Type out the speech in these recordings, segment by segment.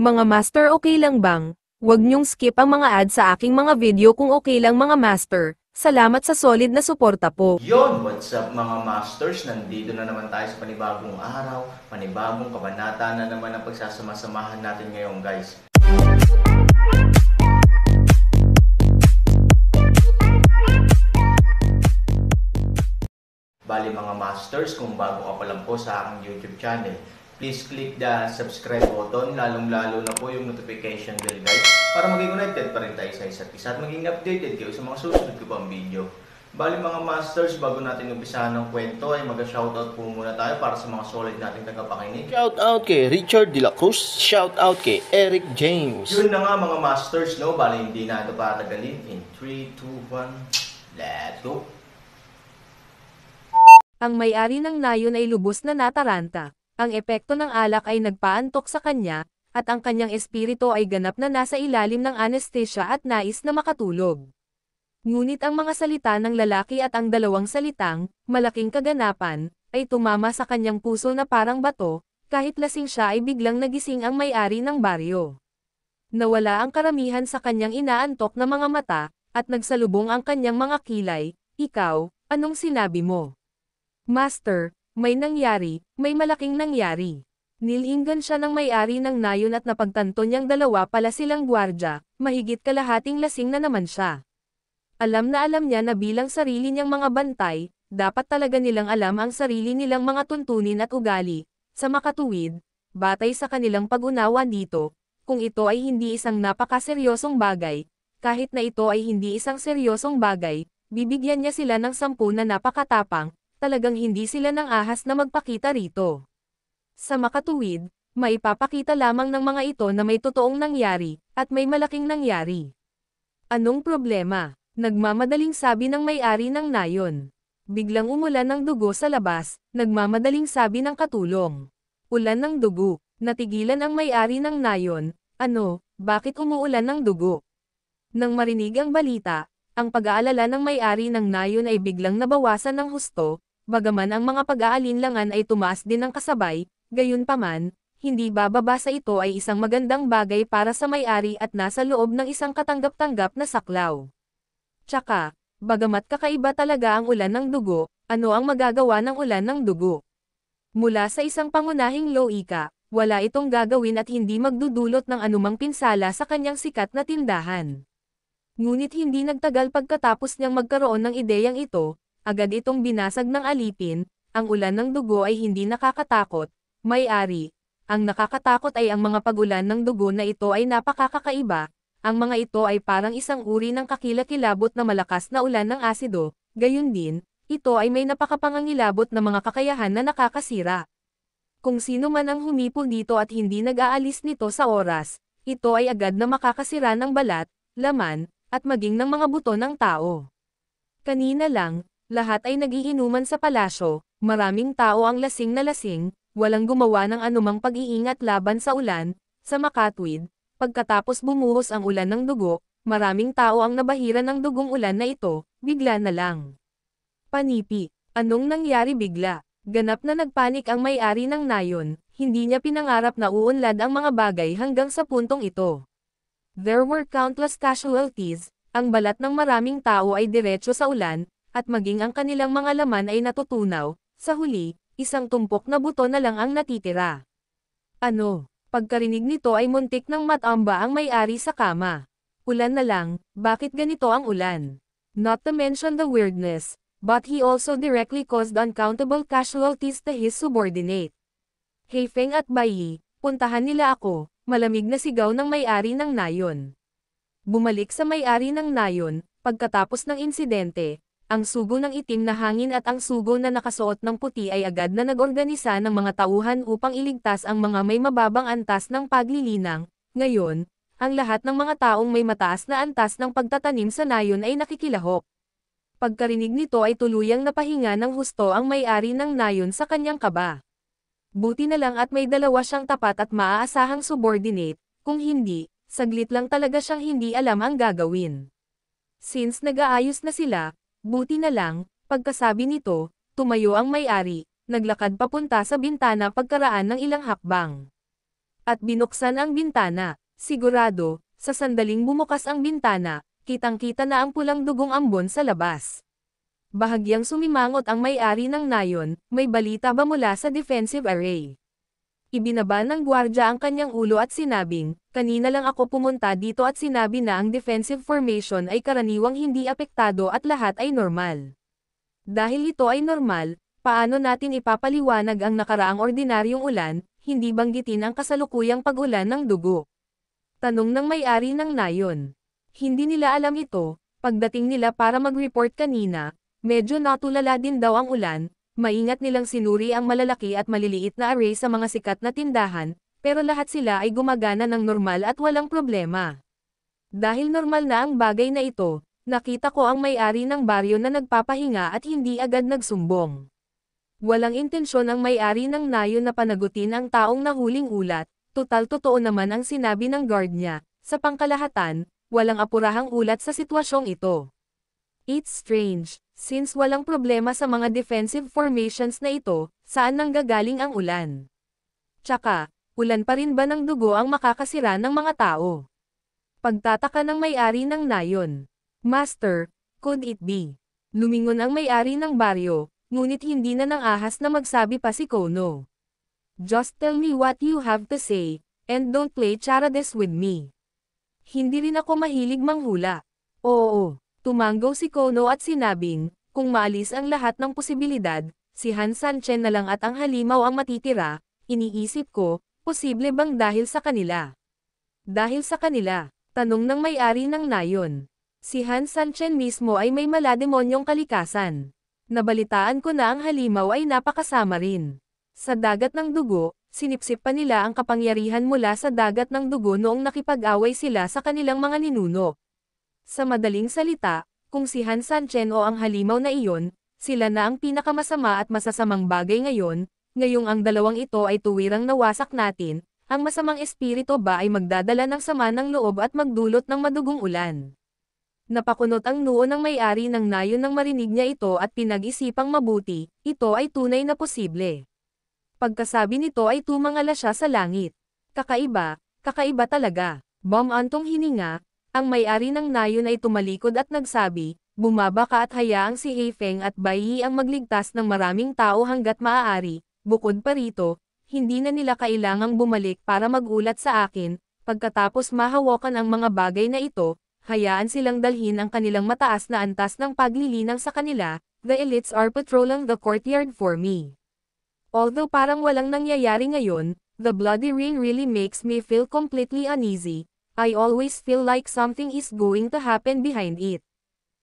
Mga master, okay lang bang? Huwag niyong skip ang mga ads sa aking mga video kung okay lang mga master. Salamat sa solid na suporta po. Yon, what's up mga masters? Nandito na naman tayo sa panibagong araw, panibagong kabanata na naman ang pagsasama-samahan natin ngayon, guys. Bali mga masters, kung bago ka pa lang po sa aking YouTube channel, please click the subscribe button, lalong-lalo na po yung notification bell, guys, para maging connected pa rin tayo sa isa't isa at maging updated kayo sa mga susunod ko pang video. Bali mga masters, bago natin umpisahan ng kwento ay mag-shoutout po muna tayo para sa mga solid nating tagapakinig. Shoutout kay Richard De La Cruz, shoutout kay Eric James. Yun na nga mga masters, no? Bali hindi na ito patagalin. In 3, 2, 1, let's go! Ang may-ari ng nayon ay lubos na nataranta. Ang epekto ng alak ay nagpaantok sa kanya, at ang kanyang espiritu ay ganap na nasa ilalim ng anesthesia at nais na makatulog. Ngunit ang mga salita ng lalaki at ang dalawang salitang, malaking kaganapan, ay tumama sa kanyang puso na parang bato, kahit lasing siya ay biglang nagising ang may-ari ng baryo. Nawala ang karamihan sa kanyang inaantok na mga mata, at nagsalubong ang kanyang mga kilay. Ikaw, anong sinabi mo? Master, may nangyari, may malaking nangyari. Nilinggan siya ng may-ari ng nayon at napagtanto niyang dalawa pala silang gwardya, mahigit kalahating lasing na naman siya. Alam niya na bilang sarili niyang mga bantay, dapat talaga nilang alam ang sarili nilang mga tuntunin at ugali. Sa makatuwid, batay sa kanilang pag-unawa dito, kung ito ay hindi isang napakaseryosong bagay, kahit na ito ay hindi isang seryosong bagay, bibigyan niya sila ng 10 na napakatapang, talagang hindi sila ng ahas na magpakita rito. Sa makatuwid, maipapakita lamang ng mga ito na may totoong nangyari, at may malaking nangyari. Anong problema? Nagmamadaling sabi ng may-ari ng nayon. Biglang umulan ng dugo sa labas, nagmamadaling sabi ng katulong. Ulan ng dugo, natigilan ang may-ari ng nayon. Ano, bakit umuulan ng dugo? Nang marinig ang balita, ang pag-aalala ng may-ari ng nayon ay biglang nabawasan ng husto. Bagaman ang mga pag-aalinlangan ay tumaas din ng kasabay, gayunpaman, hindi bababa sa ito ay isang magandang bagay para sa may-ari at nasa loob ng isang katanggap-tanggap na saklaw. Tsaka, bagamat kakaiba talaga ang ulan ng dugo, ano ang magagawa ng ulan ng dugo? Mula sa isang pangunahing loika, wala itong gagawin at hindi magdudulot ng anumang pinsala sa kanyang sikat na tindahan. Ngunit hindi nagtagal pagkatapos niyang magkaroon ng ideyang ito, agad itong binasag ng alipin. Ang ulan ng dugo ay hindi nakakatakot, may-ari. Ang nakakatakot ay ang mga pag-ulan ng dugo na ito ay napakakaiba. Ang mga ito ay parang isang uri ng kakilakilabot na malakas na ulan ng asido, gayon din, ito ay may napakapangangilabot na mga kakayahan na nakakasira. Kung sino man ang humipol dito at hindi nag-aalis nito sa oras, ito ay agad na makakasira ng balat, laman, at maging ng mga buto ng tao. Kanina lang, lahat ay nagiinuman sa palasyo, maraming tao ang lasing na lasing, walang gumawa ng anumang pag-iingat laban sa ulan. Sa makatwid, pagkatapos bumuhos ang ulan ng dugo, maraming tao ang nabahira ng dugong ulan na ito, bigla na lang. Panipi, anong nangyari bigla? Ganap na nagpanik ang may-ari ng nayon, hindi niya pinangarap na uunlad ang mga bagay hanggang sa puntong ito. There were countless casualties, ang balat ng maraming tao ay diretso sa ulan, at maging ang kanilang mga laman ay natutunaw. Sa huli, isang tumpok na buto na lang ang natitira. Ano? Pagkarinig nito ay muntik ng matamba ang may-ari sa kama. Ulan na lang, bakit ganito ang ulan? Not to mention the weirdness, but he also directly caused uncountable casualties to his subordinate. Hey Feng at Bai, puntahan nila ako, malamig na sigaw ng may-ari ng nayon. Bumalik sa may-ari ng nayon, pagkatapos ng insidente, ang sugo ng itim na hangin at ang sugo na nakasuot ng puti ay agad na nag-organisa ng mga tauhan upang iligtas ang mga may mababang antas ng paglilinang. Ngayon, ang lahat ng mga taong may mataas na antas ng pagtatanim sa nayon ay nakikilahok. Pagkarinig nito ay tuluyang napahinga ng husto ang may-ari ng nayon sa kanyang kaba. Buti na lang at may dalawa siyang tapat at maaasahang subordinate, kung hindi, saglit lang talaga siyang hindi alam ang gagawin. Since nag-aayos na sila, buti na lang, pagkasabi nito, tumayo ang may-ari, naglakad papunta sa bintana pagkaraan ng ilang hakbang. at binuksan ang bintana. Sigurado, sa sandaling bumukas ang bintana, kitang-kita na ang pulang dugong ambon sa labas. Bahagyang sumimangot ang may-ari ng nayon, may balita ba mula sa defensive array? Ibinaba ng gwardya ang kanyang ulo at sinabing, kanina lang ako pumunta dito at sinabi na ang defensive formation ay karaniwang hindi apektado at lahat ay normal. Dahil ito ay normal, paano natin ipapaliwanag ang nakaraang ordinaryong ulan, hindi banggitin ang kasalukuyang pag-ulan ng dugo? Tanong ng may-ari ng nayon. Hindi nila alam ito, pagdating nila para mag-report kanina, medyo natulala din daw ang ulan. Maingat nilang sinuri ang malalaki at maliliit na array sa mga sikat na tindahan, pero lahat sila ay gumagana ng normal at walang problema. Dahil normal na ang bagay na ito, nakita ko ang may-ari ng baryo na nagpapahinga at hindi agad nagsumbong. Walang intensyon ang may-ari ng nayon na panagutin ang taong nahuling ulat, total totoo naman ang sinabi ng guard niya. Sa pangkalahatan, walang apurahang ulat sa sitwasyong ito. It's strange, since walang problema sa mga defensive formations na ito, saan nanggagaling ang ulan? Tsaka, ulan pa rin ba ng dugo ang makakasira ng mga tao? Pagtataka ng may-ari ng nayon. Master, could it be? Lumingon ang may-ari ng baryo, ngunit hindi na nang ahas na magsabi pa si Kono. Just tell me what you have to say, and don't play charades with me. Hindi rin ako mahilig manghula. Oo. Tumanggaw si Kono at sinabing, kung maalis ang lahat ng posibilidad, si Han Sanchen na lang at ang halimaw ang matitira, iniisip ko, posible bang dahil sa kanila? Dahil sa kanila, tanong ng may-ari ng nayon. Si Han Sanchen mismo ay may malademonyong kalikasan. Nabalitaan ko na ang halimaw ay napakasama rin. Sa dagat ng dugo, sinipsip pa nila ang kapangyarihan mula sa dagat ng dugo noong nakipag-away sila sa kanilang mga ninuno. Sa madaling salita, kung si Han Sanchen o ang halimaw na iyon, sila na ang pinakamasama at masasamang bagay ngayon, ngayong ang dalawang ito ay tuwirang nawasak natin, ang masamang espiritu ba ay magdadala ng sama ng loob at magdulot ng madugong ulan. Napakunot ang noo ng may-ari ng nayon nang marinig niya ito at pinag-isipang mabuti, ito ay tunay na posible. Pagkasabi nito ay tumangala siya sa langit. Kakaiba talaga. Antong hininga. Ang may-ari ng nayon ay tumalikod at nagsabi, bumaba ka at hayaang si Heifeng at Bai Yi ang magligtas ng maraming tao hanggat maaari. Bukod pa rito, hindi na nila kailangang bumalik para magulat sa akin. Pagkatapos mahawakan ang mga bagay na ito, hayaan silang dalhin ang kanilang mataas na antas ng paglilinang sa kanila. The elites are patrolling the courtyard for me. Although parang walang nangyayari ngayon, the bloody rain really makes me feel completely uneasy. I always feel like something is going to happen behind it.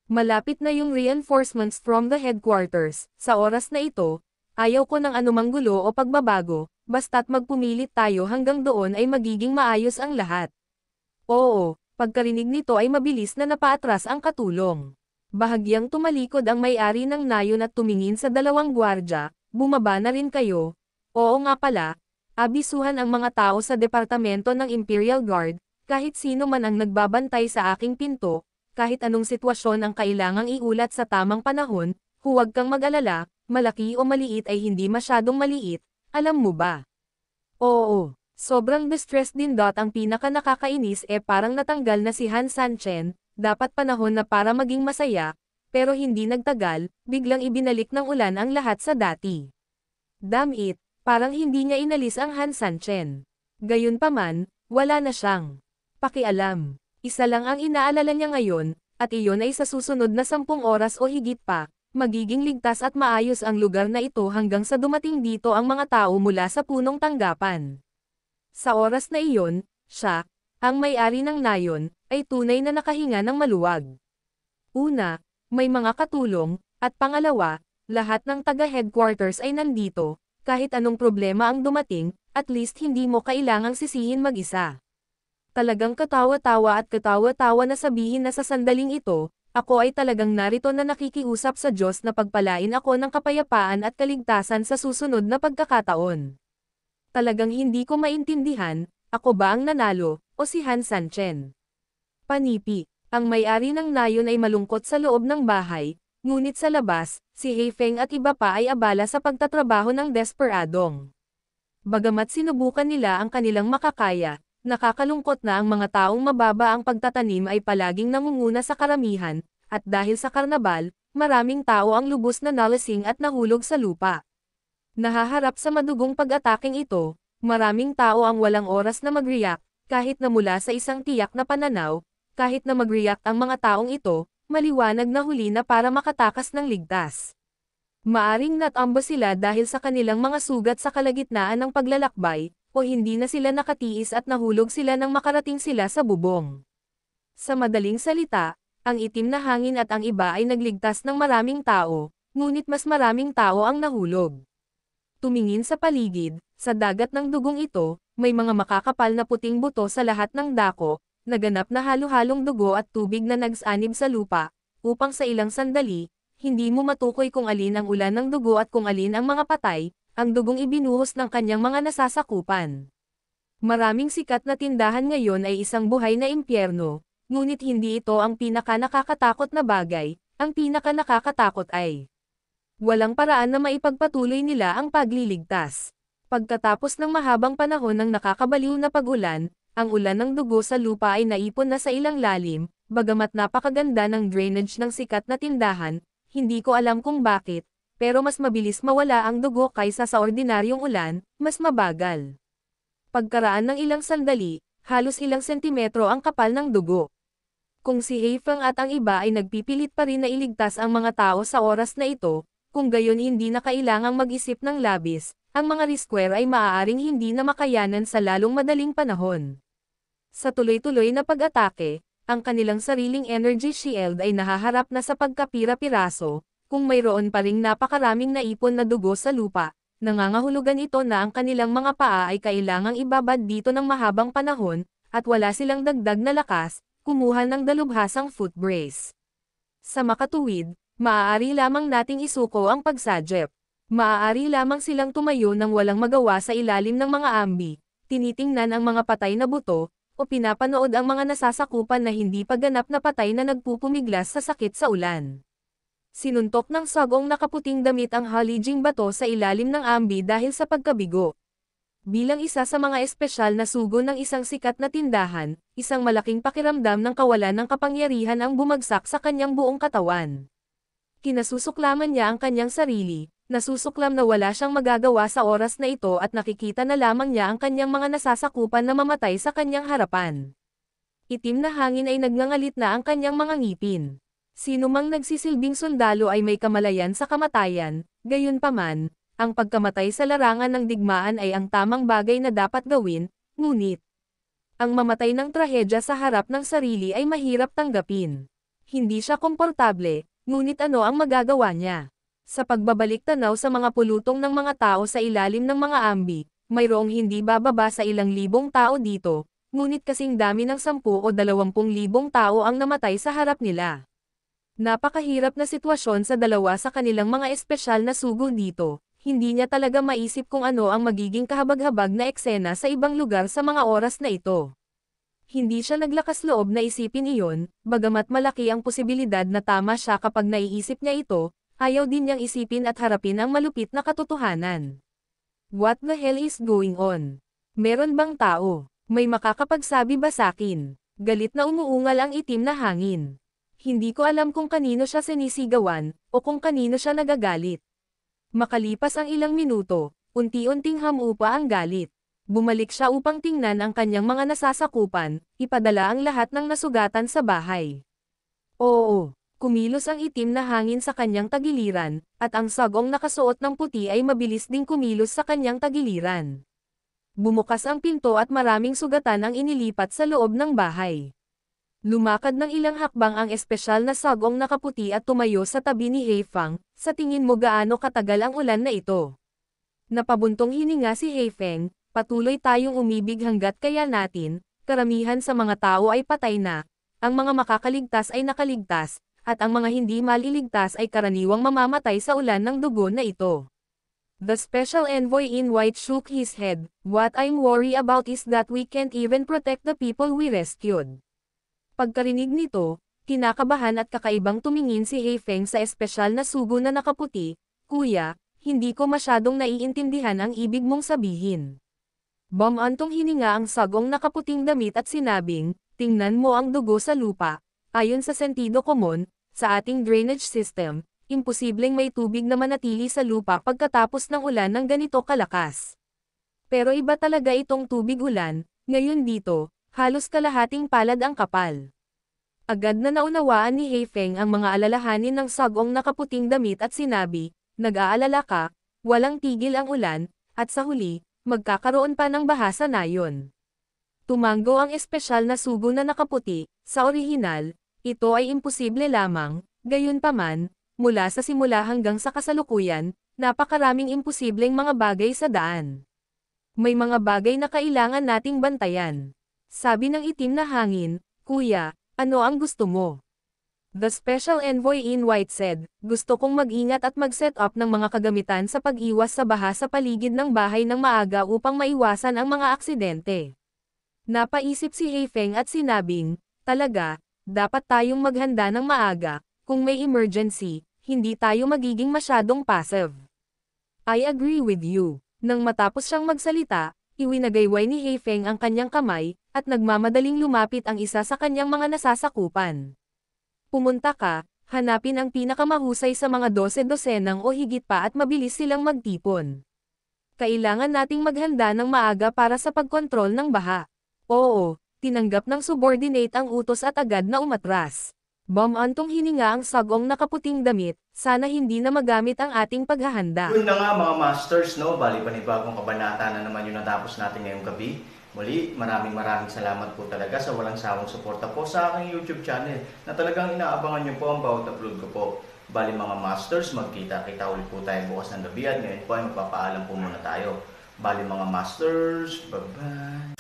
Malapit na yung reinforcements from the headquarters. Sa oras na ito, ayaw ko ng anumang gulo o pagbabago, basta't magpumilit tayo hanggang doon ay magiging maayos ang lahat. Oo, pagkarinig nito ay mabilis na napaatras ang katulong. Bahagyang tumalikod ang may-ari ng nayon at tumingin sa dalawang gwardya, bumaba na rin kayo. Oo nga pala, abisuhan ang mga tao sa departamento ng Imperial Guard, kahit sino man ang nagbabantay sa aking pinto, kahit anong sitwasyon ang kailangang iulat sa tamang panahon, huwag kang mag-alala, malaki o maliit ay hindi masyadong maliit, alam mo ba? Oo, sobrang distressed din. Ang pinaka nakakainis parang natanggal na si Han Sanchen, dapat panahon na para maging masaya, pero hindi nagtagal, biglang ibinalik ng ulan ang lahat sa dati. Damn it, parang hindi niya inalis ang Han Sanchen. Gayunpaman, wala na siyang pakialam. Isa lang ang inaalala niya ngayon, at iyon ay sa susunod na 10 oras o higit pa, magiging ligtas at maayos ang lugar na ito hanggang sa dumating dito ang mga tao mula sa punong tanggapan. Sa oras na iyon, siya, ang may-ari ng nayon, ay tunay na nakahinga ng maluwag. Una, may mga katulong, at pangalawa, lahat ng taga-headquarters ay nandito, kahit anong problema ang dumating, at least hindi mo kailangang sisihin mag-isa. Talagang katawa-tawa na sabihin na sa sandaling ito, ako ay talagang narito na nakikiusap sa Diyos na pagpalain ako ng kapayapaan at kaligtasan sa susunod na pagkakataon. Talagang hindi ko maintindihan, ako ba ang nanalo, o si Han Sanchen? Panipi, ang may-ari ng nayon ay malungkot sa loob ng bahay, ngunit sa labas, si Heifeng at iba pa ay abala sa pagtatrabaho ng desperadong Bagamat sinubukan nila ang kanilang makakaya, nakakalungkot na ang mga taong mababa ang pagtatanim ay palaging nangunguna sa karamihan, at dahil sa karnabal, maraming tao ang lubos na nalasing at nahulog sa lupa. Nahaharap sa madugong pag-ataking ito, maraming tao ang walang oras na mag-react, kahit na mula sa isang tiyak na pananaw, kahit na mag-react ang mga taong ito, maliwanag na huli na para makatakas ng ligtas. Maaring natambo sila dahil sa kanilang mga sugat sa kalagitnaan ng paglalakbay, o hindi na sila nakatiis at nahulog sila nang makarating sila sa bubong. Sa madaling salita, ang itim na hangin at ang iba ay nagligtas ng maraming tao, ngunit mas maraming tao ang nahulog. Tumingin sa paligid, sa dagat ng dugong ito, may mga makakapal na puting buto sa lahat ng dako, naganap na halo-halong dugo at tubig na nagsanib sa lupa, upang sa ilang sandali, hindi mo matukoy kung alin ang ulan ng dugo at kung alin ang mga patay, ang dugong ibinuhos ng kanyang mga nasasakupan. Maraming sikat na tindahan ngayon ay isang buhay na impyerno, ngunit hindi ito ang pinaka-nakakatakot na bagay, ang pinaka-nakakatakot ay walang paraan na maipagpatuloy nila ang pagliligtas. Pagkatapos ng mahabang panahon ng nakakabaliw na pag-ulan, ang ulan ng dugo sa lupa ay naipon na sa ilang lalim, bagamat napakaganda ng drainage ng sikat na tindahan, hindi ko alam kung bakit, pero mas mabilis mawala ang dugo kaysa sa ordinaryong ulan, mas mabagal. Pagkaraan ng ilang sandali, halos ilang sentimetro ang kapal ng dugo. Kung si Heifeng at ang iba ay nagpipilit pa rin na iligtas ang mga tao sa oras na ito, kung gayon hindi na kailangang mag-isip ng labis, ang mga riskware ay maaaring hindi na makayanan sa lalong madaling panahon. Sa tuloy-tuloy na pag-atake, ang kanilang sariling energy shield ay nahaharap na sa pagkapira-piraso, kung mayroon pa ring napakaraming naipon na dugo sa lupa, nangangahulugan ito na ang kanilang mga paa ay kailangang ibabad dito ng mahabang panahon, at wala silang dagdag na lakas, kumuha ng dalubhasang foot brace. Sa makatuwid, maaari lamang nating isuko ang pagsadyep. Maaari lamang silang tumayo nang walang magawa sa ilalim ng mga ambi, tinitingnan ang mga patay na buto, o pinapanood ang mga nasasakupan na hindi pa ganap na patay na nagpupumiglas sa sakit sa ulan. Sinuntok ng sagong nakaputing damit ang halijing bato sa ilalim ng ambi dahil sa pagkabigo. Bilang isa sa mga espesyal na sugo ng isang sikat na tindahan, isang malaking pakiramdam ng kawalan ng kapangyarihan ang bumagsak sa kanyang buong katawan. Kinasusuklaman niya ang kanyang sarili, nasusuklam na wala siyang magagawa sa oras na ito at nakikita na lamang niya ang kanyang mga nasasakupan na mamatay sa kanyang harapan. Itim na hangin ay nagngangalit na ang kanyang mga ngipin. Sino mang nagsisilbing sundalo ay may kamalayan sa kamatayan, gayunpaman, ang pagkamatay sa larangan ng digmaan ay ang tamang bagay na dapat gawin, ngunit ang mamatay ng trahedya sa harap ng sarili ay mahirap tanggapin. Hindi siya komportable, ngunit ano ang magagawa niya? Sa pagbabalik tanaw sa mga pulutong ng mga tao sa ilalim ng mga ambi, mayroong hindi bababa sa ilang libong tao dito, ngunit kasing dami ng 10 o 20,000 tao ang namatay sa harap nila. Napakahirap na sitwasyon sa dalawa sa kanilang mga espesyal na sugo dito, hindi niya talaga maisip kung ano ang magiging kahabag-habag na eksena sa ibang lugar sa mga oras na ito. Hindi siya naglakas loob na isipin iyon, bagamat malaki ang posibilidad na tama siya kapag naiisip niya ito, ayaw din niyang isipin at harapin ang malupit na katotohanan. What the hell is going on? Meron bang tao? May makakapagsabi ba sakin? Galit na umuungal ang itim na hangin. Hindi ko alam kung kanino siya sinisigawan, o kung kanino siya nagagalit. Makalipas ang ilang minuto, unti-unting hamupa ang galit. Bumalik siya upang tingnan ang kanyang mga nasasakupan, ipadala ang lahat ng nasugatan sa bahay. Oo, kumilos ang itim na hangin sa kanyang tagiliran, at ang sagong nakasuot ng puti ay mabilis ding kumilos sa kanyang tagiliran. Bumukas ang pinto at maraming sugatan ang inilipat sa loob ng bahay. Lumakad ng ilang hakbang ang espesyal na sagong nakaputi at tumayo sa tabi ni Heifeng, sa tingin mo gaano katagal ang ulan na ito. Napabuntong hininga si Heifeng, patuloy tayong umibig hanggat kaya natin, karamihan sa mga tao ay patay na, ang mga makakaligtas ay nakaligtas, at ang mga hindi maliligtas ay karaniwang mamamatay sa ulan ng dugo na ito. The special envoy in white shook his head. What I'm worried about is that we can't even protect the people we rescued. Pagkarinig nito, kinakabahan at kakaibang tumingin si Heifeng sa espesyal na sugo na nakaputi. Kuya, hindi ko masyadong naiintindihan ang ibig mong sabihin. Bumantong hininga ang sagong nakaputing damit at sinabing, tingnan mo ang dugo sa lupa. Ayon sa sentido komon, sa ating drainage system, imposibleng may tubig na manatili sa lupa pagkatapos ng ulan ng ganito kalakas. Pero iba talaga itong tubig-ulan, ngayon dito, halos kalahating palad ang kapal. Agad na naunawaan ni Heifeng ang mga alalahanin ng sagong nakaputing damit at sinabi, nag-aalala ka, walang tigil ang ulan, at sa huli, magkakaroon pa ng baha sa nayon. Tumango ang espesyal na sugo na nakaputi, sa orihinal, ito ay imposible lamang, gayunpaman, mula sa simula hanggang sa kasalukuyan, napakaraming imposibleng mga bagay sa daan. May mga bagay na kailangan nating bantayan. Sabi ng itim na hangin, Kuya, ano ang gusto mo? The Special Envoy in White said, gusto kong mag-ingat at mag-set up ng mga kagamitan sa pag-iwas sa baha sa paligid ng bahay ng maaga upang maiwasan ang mga aksidente. Napaisip si Heifeng at sinabing, talaga, dapat tayong maghanda ng maaga, kung may emergency, hindi tayo magiging masyadong passive. I agree with you. Nang matapos siyang magsalita, iwinagayway ni Heifeng ang kanyang kamay, at nagmamadaling lumapit ang isa sa kanyang mga nasasakupan. Pumunta ka, hanapin ang pinakamahusay sa mga 12-dosenang o higit pa at mabilis silang magtipon. Kailangan nating maghanda ng maaga para sa pagkontrol ng baha. Oo, tinanggap ng subordinate ang utos at agad na umatras. Bumantong hininga ang sagong nakaputing damit, sana hindi na magamit ang ating paghahanda. Yun na nga mga masters, no? Bali panibagong kabanata na naman yung natapos natin ngayong gabi. Muli, maraming salamat po talaga sa walang sawang suporta po sa aking YouTube channel na talagang inaabangan nyo po ang bawat upload ko po. Bali mga masters, magkita-kita ulit po tayo bukas ng gabi at ngayon po ay magpapaalam po muna tayo. Bali mga masters, bye-bye!